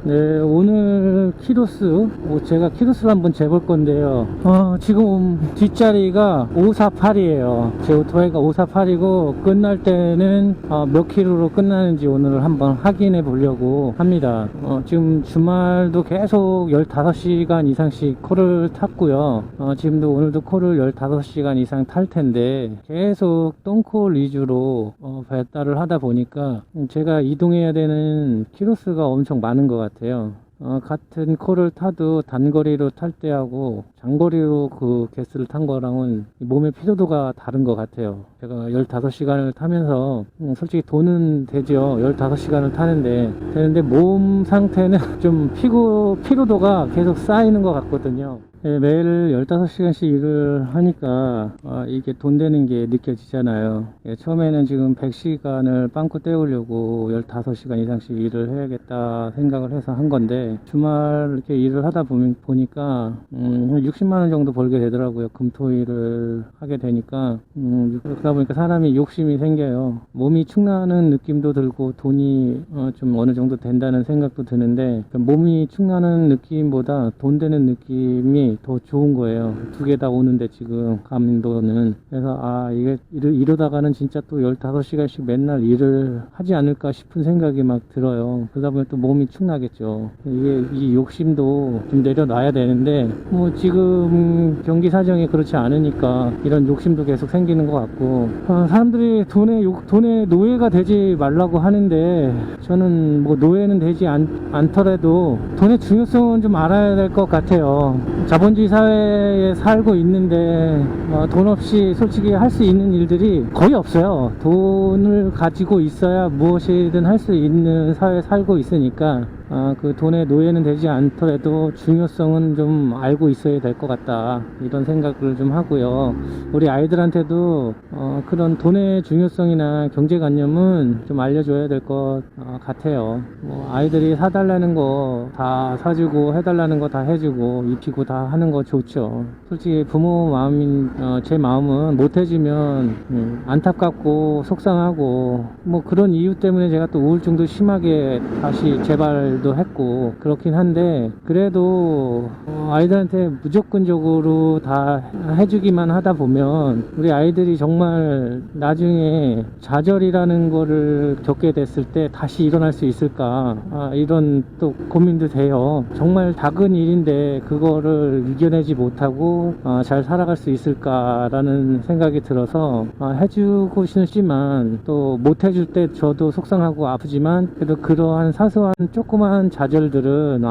네, 오늘 키로수, 제가 키로수를 한번 재볼 건데요. 지금 뒷자리가 548이에요. 제 오토바이가 548이고, 끝날 때는 몇 킬로로 끝나는지 오늘 한번 확인해 보려고 합니다. 지금 주말도 계속 15시간 이상씩 콜을 탔고요. 지금도 오늘도 콜을 15시간 이상 탈 텐데, 계속 똥콜 위주로 배달을 하다 보니까, 제가 이동해야 되는 키로수가 엄청 많은 것 같아요. 같은 콜을 타도 단거리로 탈 때하고 장거리로 그 개수를 탄 거랑은 몸의 피로도가 다른 것 같아요. 제가 15시간을 타면서 솔직히 돈은 되죠. 15시간을 되는데 몸 상태는 좀 피로도가 계속 쌓이는 것 같거든요. 네, 매일 15시간씩 일을 하니까 이게 돈 되는 게 느껴지잖아요. 처음에는 지금 100시간을 빵꾸 때우려고 15시간 이상씩 일을 해야겠다 생각을 해서 한 건데, 주말 이렇게 일을 하다 보니까 60만원 정도 벌게 되더라고요. 금토일을 하게 되니까. 그러다 보니까 사람이 욕심이 생겨요. 몸이 축나는 느낌도 들고 돈이 좀 어느 정도 된다는 생각도 드는데, 몸이 축나는 느낌보다 돈 되는 느낌이 더 좋은 거예요. 두 개 다 오는데 지금 감도는. 그래서 이게 이러다가는 진짜 또 15시간씩 맨날 일을 하지 않을까 싶은 생각이 막 들어요. 그러다 보면 또 몸이 축나겠죠. 이 욕심도 좀 내려놔야 되는데, 지금 경기 사정이 그렇지 않으니까 이런 욕심도 계속 생기는 것 같고, 사람들이 돈의 노예가 되지 말라고 하는데, 저는 뭐 노예는 되지 않더라도 돈의 중요성은 좀 알아야 될 것 같아요. 자본주의 사회에 살고 있는데 돈 없이 솔직히 할 수 있는 일들이 거의 없어요. 돈을 가지고 있어야 무엇이든 할 수 있는 사회에 살고 있으니까 그 돈의 노예는 되지 않더라도 중요성은 좀 알고 있어야 될 것 같다, 이런 생각을 좀 하고요. 우리 아이들한테도 그런 돈의 중요성이나 경제관념은 좀 알려줘야 될 것 같아요. 아이들이 사달라는 거 다 사주고 해달라는 거 다 해주고 입히고 다 하는 거 좋죠. 솔직히 부모 마음인 제 마음은 못 해주면 안타깝고 속상하고, 뭐 그런 이유 때문에 제가 또 우울증도 심하게 다시 재발도 했고 그렇긴 한데, 그래도 아이들한테 무조건적으로 다 해주기만 하다 보면 우리 아이들이 정말 나중에 좌절이라는 거를 겪게 됐을 때 다시 일어날 수 있을까, 이런 또 고민도 돼요. 정말 작은 일인데 그거를 이겨내지 못하고 잘 살아갈 수 있을까라는 생각이 들어서 해주고 싶지만 또 못 해줄 때 저도 속상하고 아프지만, 그래도 그러한 사소한 조그만 좌절들은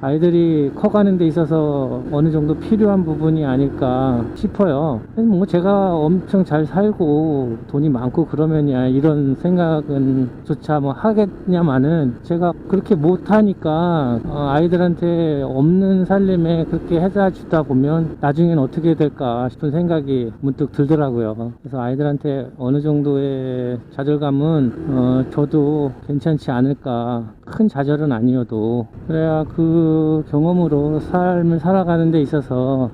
아이들이 커가는 데 있어서 어느 정도 필요한 부분이 아닐까 싶어요. 뭐 제가 엄청 잘 살고 돈이 많고 그러면야 이런 생각은 조차 뭐 하겠냐마는, 제가 그렇게 못하니까 아이들한테 없는 살림에 그렇게 해다 주다 보면 나중엔 어떻게 될까 싶은 생각이 문득 들더라고요. 그래서 아이들한테 어느 정도의 좌절감은 저도 괜찮지 않을까, 큰 좌절은 아니어도 그래야 그 경험으로 삶을 살아가는 데 있어서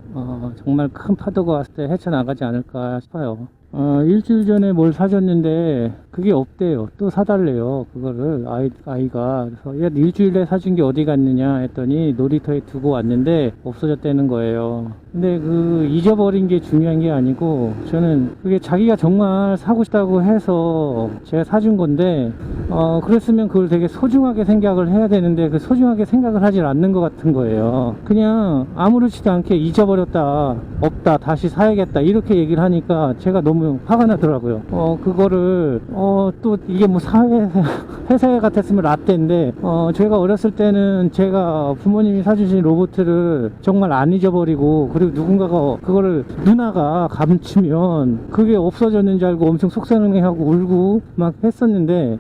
정말 큰 파도가 왔을 때 헤쳐나가지 않을까 싶어요. 일주일 전에 뭘 사줬는데 그게 없대요. 또 사달래요, 그거를 아이가. 그래서 야, 일주일에 사준 게 어디 갔느냐 했더니 놀이터에 두고 왔는데 없어졌다는 거예요. 근데 그 잊어버린 게 중요한 게 아니고, 저는 그게 자기가 정말 사고 싶다고 해서 제가 사준 건데 그랬으면 그걸 되게 소중하게 생각을 해야 되는데, 그 소중하게 생각을 하질 않는 것 같은 거예요. 그냥 아무렇지도 않게 잊어버렸다, 없다, 다시 사야겠다, 이렇게 얘기를 하니까 제가 너무 화가 나더라고요. 그거를 또 이게 뭐 회사 같았으면 라떼인데, 제가 어렸을 때는 제가 부모님이 사주신 로봇을 정말 안 잊어버리고, 그리고 누군가가 그거를 누나가 감추면 그게 없어졌는 줄 알고 엄청 속상해하고 울고 막 했었는데,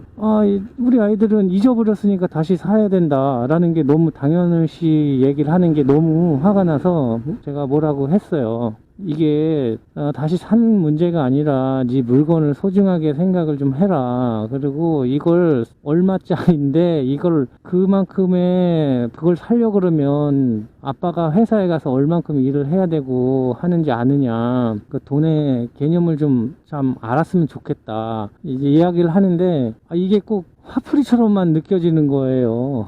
우리 아이들은 잊어버렸으니까 다시 사야 된다라는 게 너무 당연시 얘기를 하는 게 너무 화가 나서 제가 뭐라고 했어요. 이게 다시 사는 문제가 아니라 네 물건을 소중하게 생각을 좀 해라. 그리고 이걸 얼마짜리인데 이걸 그걸 살려 그러면 아빠가 회사에 가서 얼만큼 일을 해야 되고 하는지 아느냐, 그 돈의 개념을 좀 알았으면 좋겠다, 이제 이야기를 하는데, 이게 꼭 화풀이처럼만 느껴지는 거예요.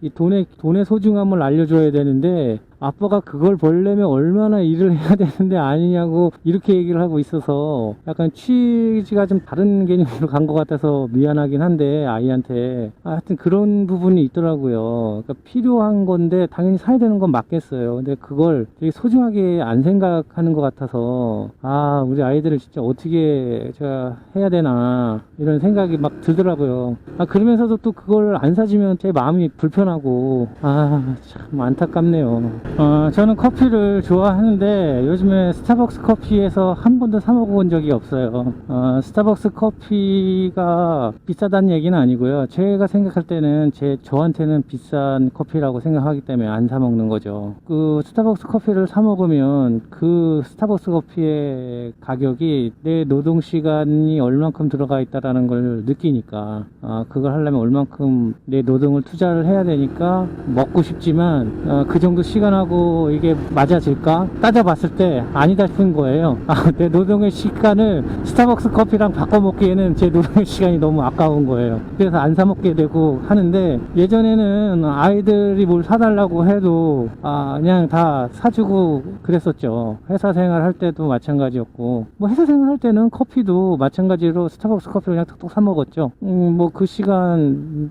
이 돈의 소중함을 알려줘야 되는데 아빠가 그걸 벌려면 얼마나 일을 해야 되는데 아니냐고 이렇게 얘기를 하고 있어서 약간 취지가 좀 다른 개념으로 간 것 같아서 미안하긴 한데 아이한테 하여튼 그런 부분이 있더라고요. 그러니까 필요한 건데 당연히 사야 되는 건 맞겠어요. 근데 그걸 되게 소중하게 안 생각하는 것 같아서 우리 아이들을 진짜 어떻게 제가 해야 되나 이런 생각이 막 들더라고요. 그러면서도 또 그걸 안 사주면 제 마음이 불편하고 참 안타깝네요. 저는 커피를 좋아하는데 요즘에 스타벅스 커피에서 한 번도 사 먹어본 적이 없어요. 스타벅스 커피가 비싸다는 얘기는 아니고요. 제가 생각할 때는 저한테는 비싼 커피라고 생각하기 때문에 안 사 먹는 거죠. 그 스타벅스 커피를 사 먹으면 그 스타벅스 커피의 가격이 내 노동 시간이 얼만큼 들어가 있다라는 걸 느끼니까 그걸 하려면 얼만큼 내 노동을 투자를 해야 되니까 먹고 싶지만 그 정도 시간하고 이게 맞아질까? 따져봤을 때 아니다 싶은 거예요. 내 노동의 시간을 스타벅스 커피랑 바꿔먹기에는 제 노동의 시간이 너무 아까운 거예요. 그래서 안 사 먹게 되고 하는데 예전에는 아이들이 뭘 사달라고 해도 그냥 다 사주고 그랬었죠. 회사 생활할 때도 마찬가지였고 뭐 회사 생활할 때는 커피도 마찬가지로 스타벅스 커피를 그냥 톡톡 사 먹었죠. 뭐 그 시간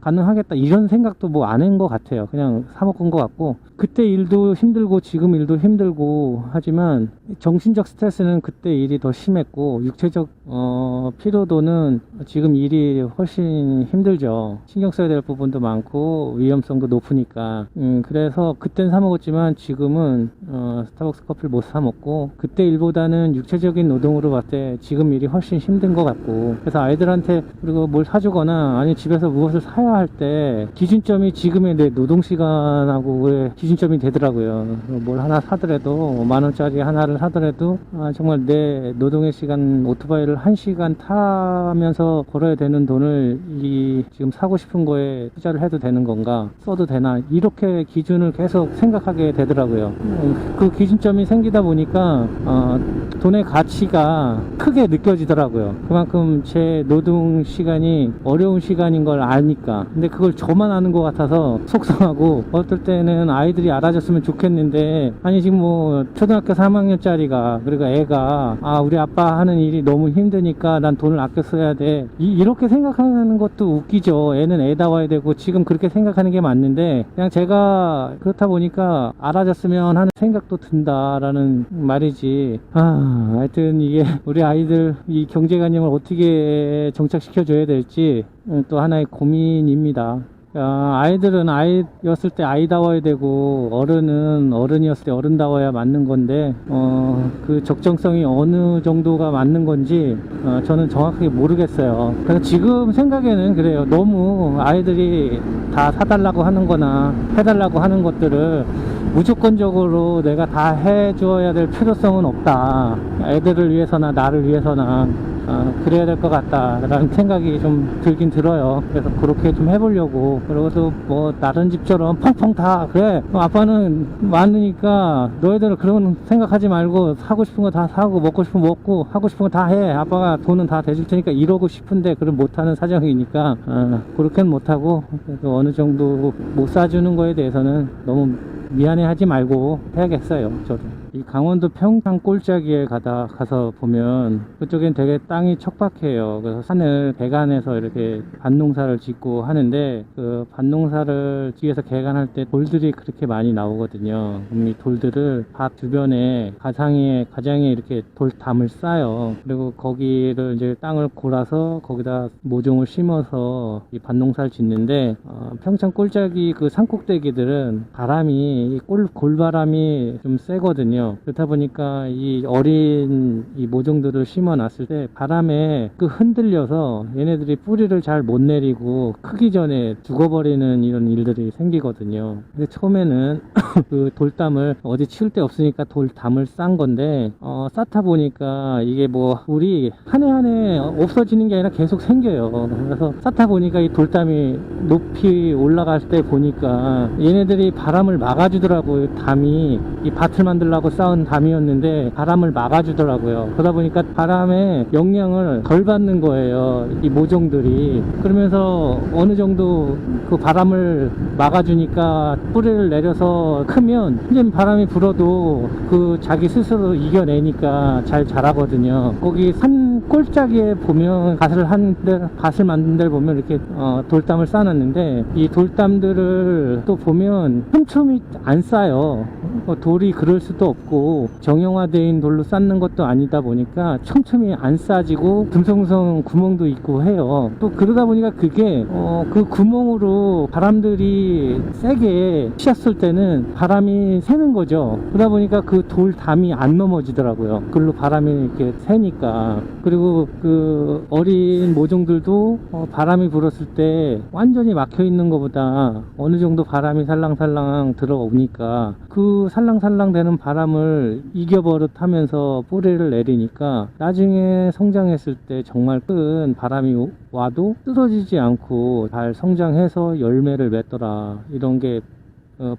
가능하겠다 이런 생각도 뭐 안 한 것 같아요. 그냥 사 먹은 것 같고 그때 일도 힘들고 지금 일도 힘들고 하지만 정신적 스트레스는 그때 일이 더 심했고 육체적 피로도는 지금 일이 훨씬 힘들죠. 신경 써야 될 부분도 많고 위험성도 높으니까 그래서 그땐 사 먹었지만 지금은 스타벅스 커피를 못 사 먹고 그때 일보다는 육체적인 노동으로 봤을 때 지금 일이 훨씬 힘든 것 같고 그래서 아이들한테 그리고 뭘 사주거나 아니 집에서 무엇을 사야 할 때 기준점이 지금의 내 노동시간하고의 기준점이 되더라고요. 뭘 하나 사더라도 10,000원짜리 하나를 사더라도 정말 내 노동의 시간 오토바이를 1시간 타면서 벌어야 되는 돈을 지금 사고 싶은 거에 투자를 해도 되는 건가 써도 되나 이렇게 기준을 계속 생각하게 되더라고요. 그 기준점이 생기다 보니까 돈의 가치가 크게 느껴지더라고요. 그만큼 제 노동 시간이 어려운 시간인 걸 아니까. 근데 그걸 저만 아는 것 같아서 속상하고 어떨 때는 아이들이 알아줬으면 좋겠는데 아니 지금 뭐 초등학교 3학년짜리가 그리고 애가 우리 아빠 하는 일이 너무 힘드니까 난 돈을 아껴 써야 돼 이렇게 생각하는 것도 웃기죠. 애는 애다워야 되고 지금 그렇게 생각하는 게 맞는데 그냥 제가 그렇다 보니까 알아줬으면 하는 생각도 든다라는 말이지. 하여튼 이게 우리 아이들 이 경제관념을 어떻게 정착시켜 줘야 될지 또 하나의 고민입니다. 아이들은 아이였을 때 아이다워야 되고 어른은 어른이었을 때 어른다워야 맞는 건데 그 적정성이 어느 정도가 맞는 건지 저는 정확하게 모르겠어요. 그래서 지금 생각에는 그래요. 너무 아이들이 다 사달라고 하는 거나 해달라고 하는 것들을 무조건적으로 내가 다 해줘야 될 필요성은 없다. 애들을 위해서나 나를 위해서나 그래야 될 것 같다라는 생각이 좀 들긴 들어요. 그래서 그렇게 좀 해보려고. 그리고 또 뭐 다른 집처럼 펑펑 다 그래 아빠는 많으니까 너희들은 그런 생각하지 말고 사고 싶은 거 다 사고 먹고 싶은 거 먹고 하고 싶은 거 다 해. 아빠가 돈은 다 대줄 테니까 이러고 싶은데 그걸 못하는 사정이니까 그렇게는 못하고 그래도 어느 정도 못 사주는 거에 대해서는 너무 미안해하지 말고 해야겠어요. 저도 이 강원도 평창 꼴짜기에 가서 보면 그쪽엔 되게 땅이 척박해요. 그래서 산을 개간해서 이렇게 밭농사를 짓고 하는데 그 밭농사를 지어서 개간할 때 돌들이 그렇게 많이 나오거든요. 그럼 이 돌들을 밭 주변에 가장에 이렇게 돌담을 쌓아요. 그리고 거기를 이제 땅을 골아서 거기다 모종을 심어서 이 밭농사를 짓는데 평창 꼴짜기 그 산꼭대기들은 바람이 골바람이 좀 세거든요. 그렇다 보니까 이 어린 이 모종들을 심어 놨을 때 바람에 흔들려서 얘네들이 뿌리를 잘 못 내리고 크기 전에 죽어버리는 이런 일들이 생기거든요. 근데 처음에는 그 돌담을 어디 치울 데 없으니까 돌담을 싼 건데 쌓다 보니까 이게 뭐 물이 한 해 한 해 없어지는 게 아니라 계속 생겨요. 그래서 쌓다 보니까 이 돌담이 높이 올라갈 때 보니까 얘네들이 바람을 막아주더라고요. 담이 이 밭을 만들려고 쌓은 담이었는데 바람을 막아주더라고요. 그러다 보니까 바람의 영향을 덜 받는 거예요, 이 모종들이. 그러면서 어느 정도 그 바람을 막아주니까 뿌리를 내려서 크면 완전 바람이 불어도 그 자기 스스로 이겨내니까 잘 자라거든요. 거기 산 꼴짝이에 보면 밭을 만든 데를 보면 이렇게 돌담을 쌓아놨는데, 이 돌담들을 또 보면 촘촘히 안 쌓여. 돌이 그럴 수도 없고 정형화된 돌로 쌓는 것도 아니다 보니까 촘촘히 안 쌓아지고 듬성듬성 구멍도 있고 해요. 또 그러다 보니까 그게 그 구멍으로 바람들이 세게 치었을 때는 바람이 새는 거죠. 그러다 보니까 그 돌담이 안 넘어지더라고요. 그걸로 바람이 이렇게 새니까. 그리고 그 어린 모종들도 바람이 불었을 때 완전히 막혀 있는 것보다 어느 정도 바람이 살랑살랑 들어오니까 그 살랑살랑 되는 바람을 이겨버릇하면서 뿌리를 내리니까 나중에 성장했을 때 정말 큰 바람이 와도 쓰러지지 않고 잘 성장해서 열매를 맺더라, 이런 게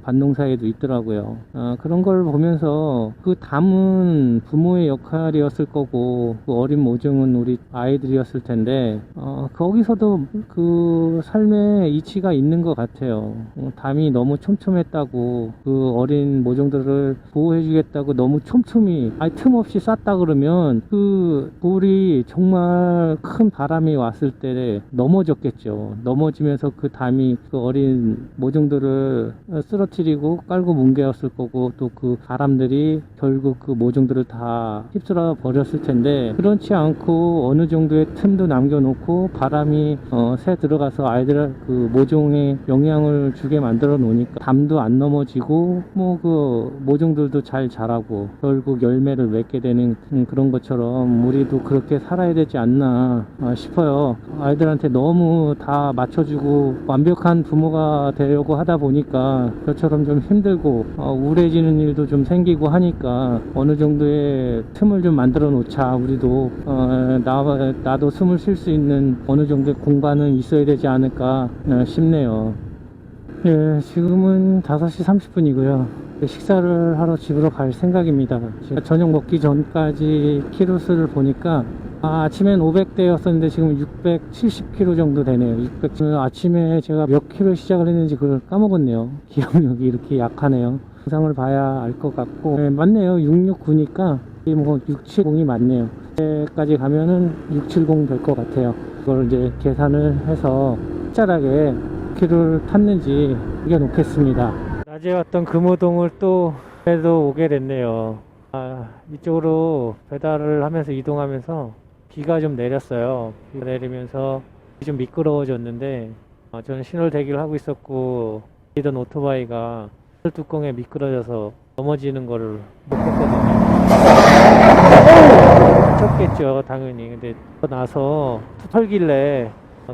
밭농사에도 있더라고요. 그런 걸 보면서 그 담은 부모의 역할이었을 거고 그 어린 모종은 우리 아이들이었을 텐데 거기서도 그 삶의 이치가 있는 것 같아요. 담이 너무 촘촘했다고 그 어린 모종들을 보호해 주겠다고 너무 촘촘히 틈없이 쌌다 그러면 그 돌이 정말 큰 바람이 왔을 때 넘어졌겠죠. 넘어지면서 그 담이 그 어린 모종들을 쓰러뜨리고 깔고 뭉개었을 거고, 또 그 바람들이 결국 그 모종들을 다 휩쓸어 버렸을 텐데, 그렇지 않고 어느 정도의 틈도 남겨놓고 바람이 새 들어가서 아이들 그 모종에 영향을 주게 만들어 놓으니까 담도 안 넘어지고 뭐 그 모종들도 잘 자라고 결국 열매를 맺게 되는 그런 것처럼 우리도 그렇게 살아야 되지 않나 싶어요. 아이들한테 너무 다 맞춰주고 완벽한 부모가 되려고 하다 보니까 저처럼 좀 힘들고 우울해지는 일도 좀 생기고 하니까 어느 정도의 틈을 좀 만들어 놓자. 우리도 나도 숨을 쉴 수 있는 어느 정도의 공간은 있어야 되지 않을까 싶네요. 예, 지금은 5시 30분이고요 식사를 하러 집으로 갈 생각입니다. 제가 저녁 먹기 전까지 키로수를 보니까 아침엔 500대였었는데 지금 670km 정도 되네요. 아침에 제가 몇 킬로 시작을 했는지 그걸 까먹었네요. 기억력이 이렇게 약하네요. 영상을 봐야 알 것 같고, 네, 맞네요. 669니까 뭐 670이 맞네요. 그때까지 가면은 670 될 것 같아요. 그걸 이제 계산을 해서 확실하게 킬로를 탔는지 이겨 놓겠습니다. 낮에 왔던 금호동을 또 오게 됐네요. 이쪽으로 배달을 하면서 이동하면서 비가 좀 내렸어요. 비가 내리면서 좀 미끄러워졌는데 저는 신호를 대기를 하고 있었고 이던 오토바이가 뚜껑에 미끄러져서 넘어지는 거를 못 봤거든요. 쳤겠죠 당연히. 근데 나서 털길래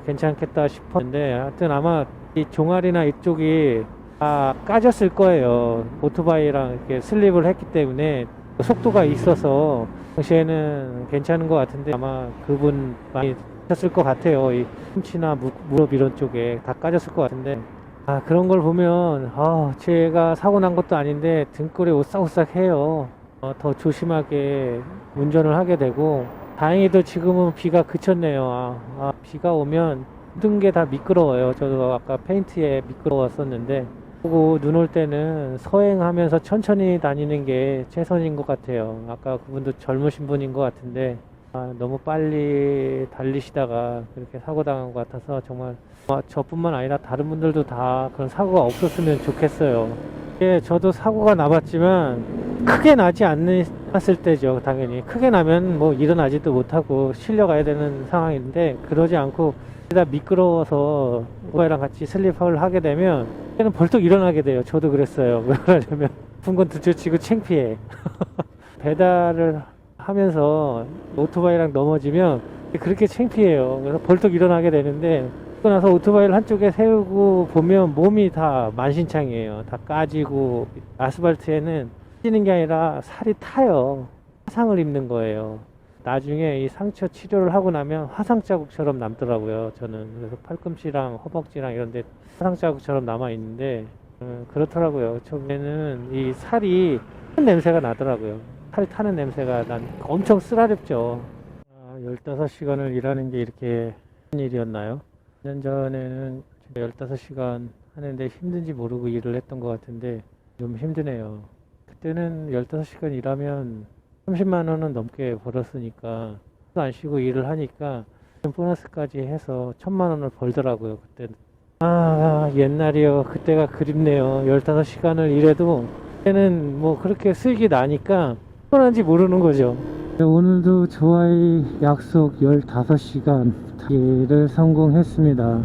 괜찮겠다 싶었는데 하여튼 아마 이 종아리나 이쪽이 다 까졌을 거예요. 오토바이랑 이렇게 슬립을 했기 때문에 속도가 있어서 당시에는 괜찮은 것 같은데 아마 그분 많이 쳤을 것 같아요. 이 흠치나 무릎 이런 쪽에 다 까졌을 것 같은데 그런 걸 보면 제가 사고 난 것도 아닌데 등골이 오싹오싹해요. 더 조심하게 운전을 하게 되고, 다행히도 지금은 비가 그쳤네요. 비가 오면 모든 게 다 미끄러워요. 저도 아까 페인트에 미끄러웠었는데 그리고 눈 올 때는 서행하면서 천천히 다니는 게 최선인 것 같아요. 아까 그분도 젊으신 분인 것 같은데 너무 빨리 달리시다가 그렇게 사고 당한 것 같아서 정말 저뿐만 아니라 다른 분들도 다 그런 사고가 없었으면 좋겠어요. 저도 사고가 나봤지만 크게 나지 않았을 때죠. 당연히 크게 나면 뭐 일어나지도 못하고 실려가야 되는 상황인데 그러지 않고 다 미끄러워서 오토바이랑 같이 슬립을 하게 되면 그때는 벌떡 일어나게 돼요. 저도 그랬어요. 왜 그러냐면 분건 두쳐치고 창피해. 배달을 하면서 오토바이랑 넘어지면 그렇게 창피해요. 그래서 벌떡 일어나게 되는데 그러고 나서 오토바이를 한쪽에 세우고 보면 몸이 다 만신창이에요. 다 까지고 아스팔트에는 찌는 게 아니라 살이 타요. 화상을 입는 거예요. 나중에 이 상처 치료를 하고 나면 화상 자국처럼 남더라고요. 저는 그래서 팔꿈치랑 허벅지랑 이런 데 화상 자국처럼 남아 있는데 그렇더라고요. 처음에는 이 살이 타는 냄새가 나더라고요. 살이 타는 냄새가 엄청 쓰라렵죠. 15시간을 일하는 게 이렇게 큰 일이었나요? 2년 전에는 15시간 하는데 힘든지 모르고 일을 했던 것 같은데 좀 힘드네요. 그때는 15시간 일하면 30만 원은 넘게 벌었으니까 안 쉬고 일을 하니까 보너스까지 해서 1000만 원을 벌더라고요. 그때는. 옛날이요. 그때가 그립네요. 15시간을 일해도 그때는 뭐 그렇게 수익이 나니까 편한지 모르는 거죠. 오늘도 저와의 약속 15시간 일을 성공했습니다.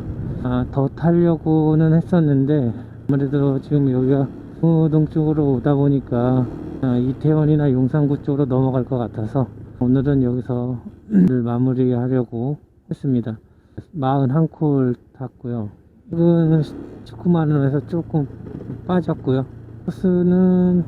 더 타려고는 했었는데 아무래도 지금 여기가 동호동 쪽으로 오다 보니까 이태원이나 용산구 쪽으로 넘어갈 것 같아서 오늘은 여기서 마무리하려고 했습니다. 41콜 탔고요. 이거는 19만 원에서 조금 빠졌고요. 코스는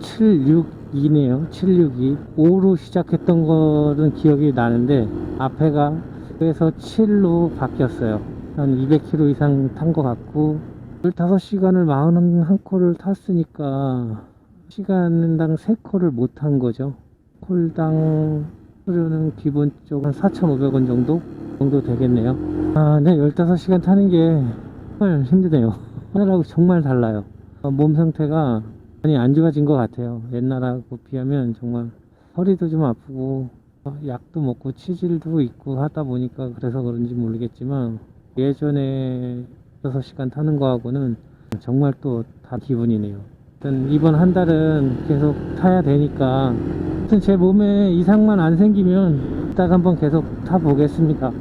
762네요. 762. 5로 시작했던 거는 기억이 나는데 앞에가 그래서 7로 바뀌었어요. 한 200km 이상 탄 것 같고 15시간을 41콜을 tas으니까 시간당 3콜을 못 탄 거죠. 콜당 수료는 기본적으로 한 4,500원 정도 되겠네요. 네, 15시간 타는 게 정말 힘드네요. 하늘하고 정말 달라요. 몸 상태가 많이 안 좋아진 것 같아요. 옛날하고 비하면 정말 허리도 좀 아프고 약도 먹고 치질도 있고 하다 보니까 그래서 그런지 모르겠지만 예전에 6시간 타는 거하고는 정말 또 다 기분이네요. 이번 한 달은 계속 타야 되니까 제 몸에 이상만 안 생기면 이따가 한번 계속 타보겠습니다.